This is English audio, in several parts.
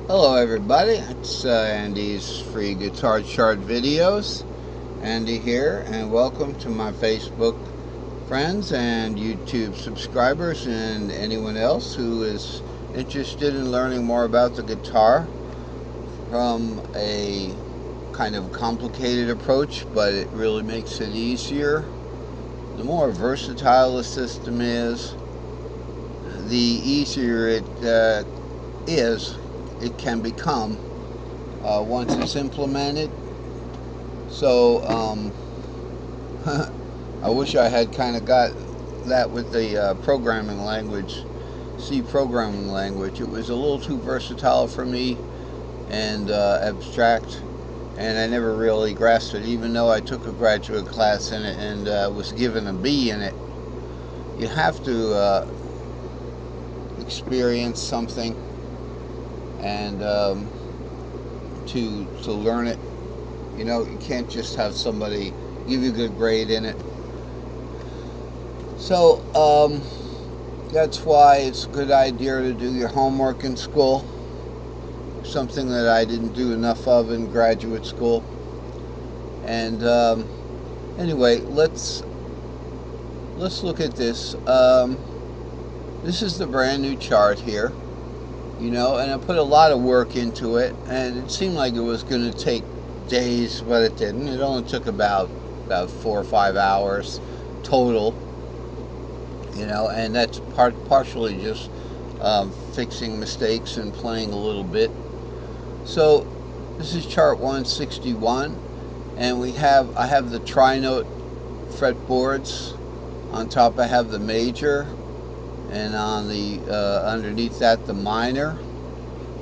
Hello everybody, it's Andy's free guitar chart videos. Andy here, and welcome to my Facebook friends and YouTube subscribers and anyone else who is interested in learning more about the guitar from a kind of complicated approach, but it really makes it easier. The more versatile the system is, the easier it can become once it's implemented. So I wish I had kind of got that with the programming language, C programming language. It was a little too versatile for me and abstract, and I never really grasped it, even though I took a graduate class in it and was given a B in it. You have to experience something and to learn it. You know, you can't just have somebody give you a good grade in it. So that's why it's a good idea to do your homework in school, something that I didn't do enough of in graduate school. And anyway, let's look at this. This is the brand new chart here, you know, and I put a lot of work into it, and it seemed like it was going to take days, but it didn't. It only took about 4 or 5 hours total, you know, and that's partially just fixing mistakes and playing a little bit. So this is chart 161, and I have the tri-note fretboards. On top I have the major, and on the underneath that the minor.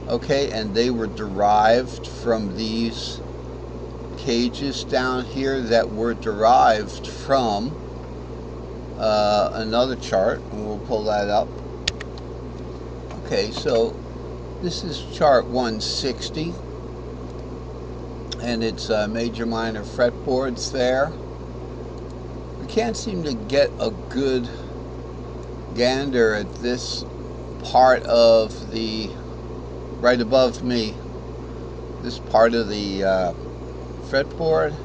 Okay, and they were derived from these cages down here that were derived from another chart, and we'll pull that up. Okay, so this is chart 160, and it's major minor fretboards there. We can't seem to get a good gander at this part of the, right above me, this part of the fretboard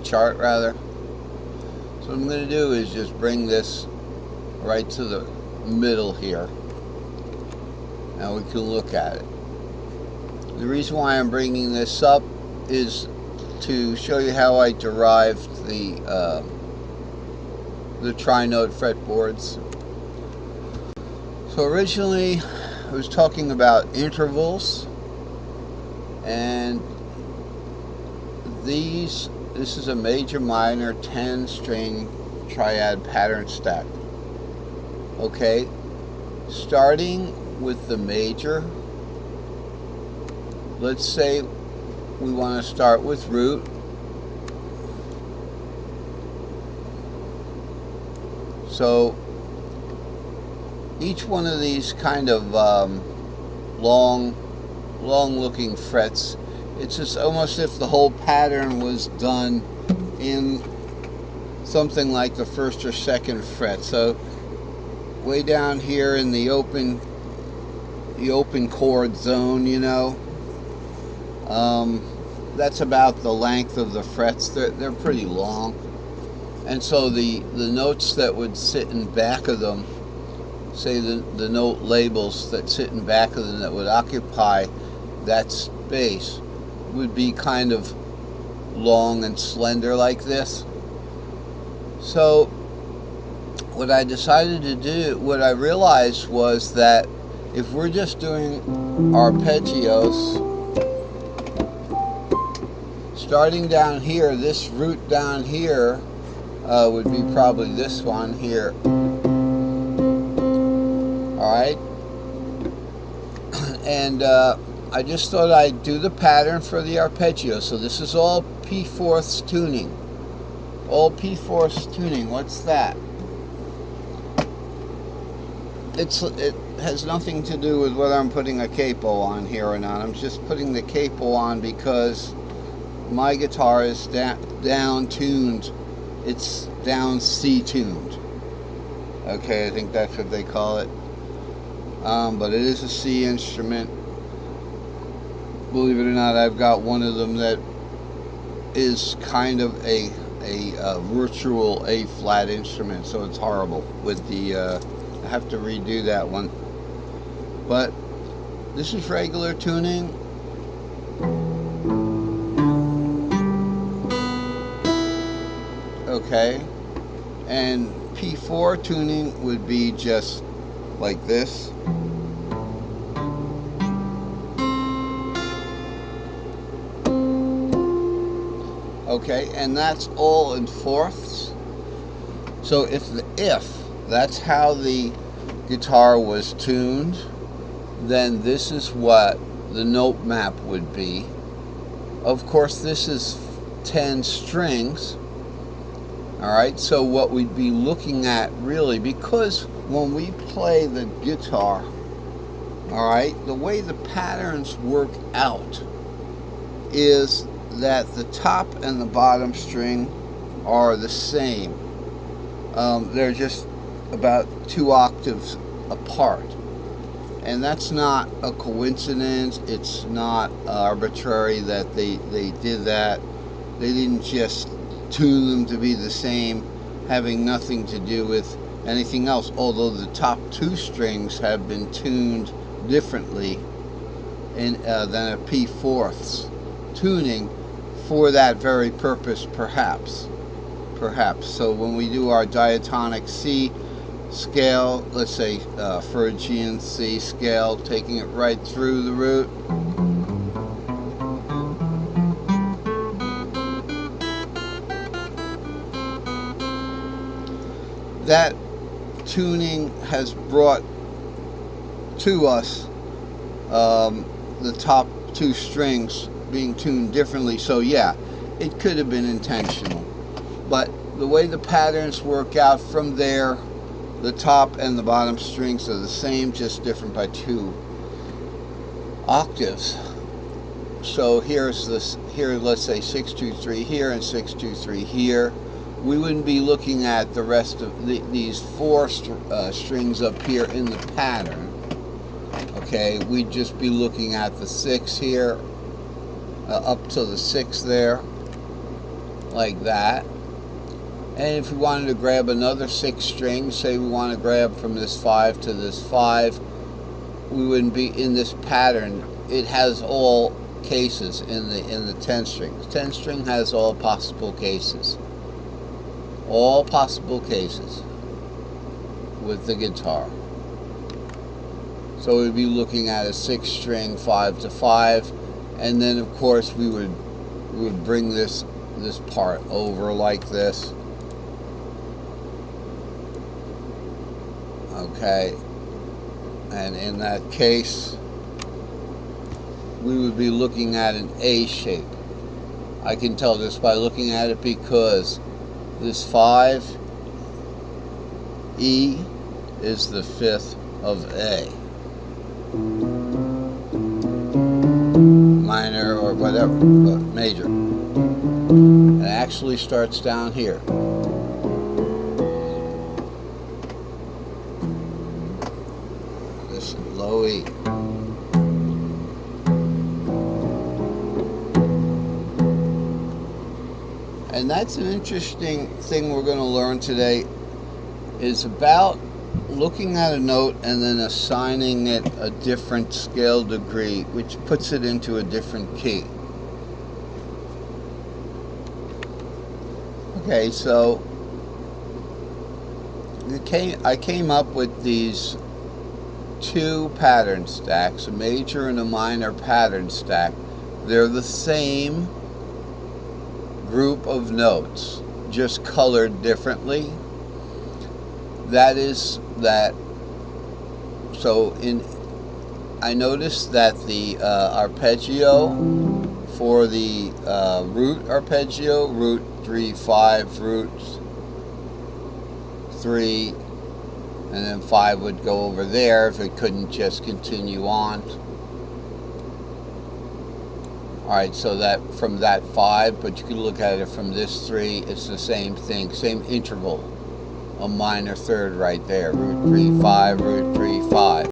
chart rather. So what I'm going to do is just bring this right to the middle here, and we can look at it. The reason why I'm bringing this up is to show you how I derived the tri-note fretboards. So originally I was talking about intervals, and this is a major minor 10-string triad pattern stack. Okay, starting with the major, let's say we want to start with root. So each one of these kind of long looking frets, it's just almost if the whole pattern was done in something like the first or second fret. So way down here in the open chord zone, you know, that's about the length of the frets. They're pretty long. And so the notes that would sit in back of them, say the note labels that sit in back of them that would occupy that space, would be kind of long and slender like this. So what I decided to do, what I realized was that if we're just doing arpeggios, starting down here, this root down here would be probably this one here. Alright, and I just thought I'd do the pattern for the arpeggio. So this is all P4ths tuning. All P4ths tuning. What's that? It has nothing to do with whether I'm putting a capo on here or not. I'm just putting the capo on because my guitar is down tuned. It's down C tuned. Okay, I think that's what they call it. But it is a C instrument. Believe it or not, I've got one of them that is kind of a virtual A flat instrument, so it's horrible with the I have to redo that one. But this is regular tuning. Okay, and P4 tuning would be just like this. Okay, and that's all in fourths. So if that's how the guitar was tuned, then this is what the note map would be. Of course, this is 10 strings. All right, so what we'd be looking at really, because when we play the guitar, all right, the way the patterns work out is that the top and the bottom string are the same. They're just about 2 octaves apart. And that's not a coincidence. It's not arbitrary that they did that. They didn't just tune them to be the same, having nothing to do with anything else, although the top 2 strings have been tuned differently than a P4ths tuning for that very purpose, perhaps. So when we do our diatonic C scale, let's say Phrygian C scale, taking it right through the root, that tuning has brought to us the top 2 strings being tuned differently. So yeah, it could have been intentional, but the way the patterns work out from there, the top and the bottom strings are the same, just different by 2 octaves. So here's this, here let's say 6-2-3 here and 6-2-3 here. We wouldn't be looking at the rest of these 4 strings up here in the pattern. Okay, we'd just be looking at the 6 here, up to the 6 there, like that. And if we wanted to grab another 6 string, say we want to grab from this 5 to this 5, we wouldn't be in this pattern. It has all cases in the 10 strings. 10 string has all possible cases. All possible cases with the guitar. So we'd be looking at a 6 string 5 to 5, and then of course we would bring this part over like this. Okay, and in that case we would be looking at an A shape. I can tell just by looking at it because this 5 E is the 5th of A. Minor or whatever, but major. It actually starts down here. This is low E. And that's an interesting thing we're going to learn today, is about looking at a note and then assigning it a different scale degree, which puts it into a different key. Okay, so I came up with these 2 pattern stacks, a major and a minor pattern stack. They're the same group of notes, just colored differently. That is that. So I noticed that the arpeggio for the root arpeggio, root 3 5, root 3, and then 5 would go over there if it couldn't just continue on. Alright, so that from that 5, but you can look at it from this 3, it's the same thing, same interval. A minor third right there, root 3 5, root 3 5.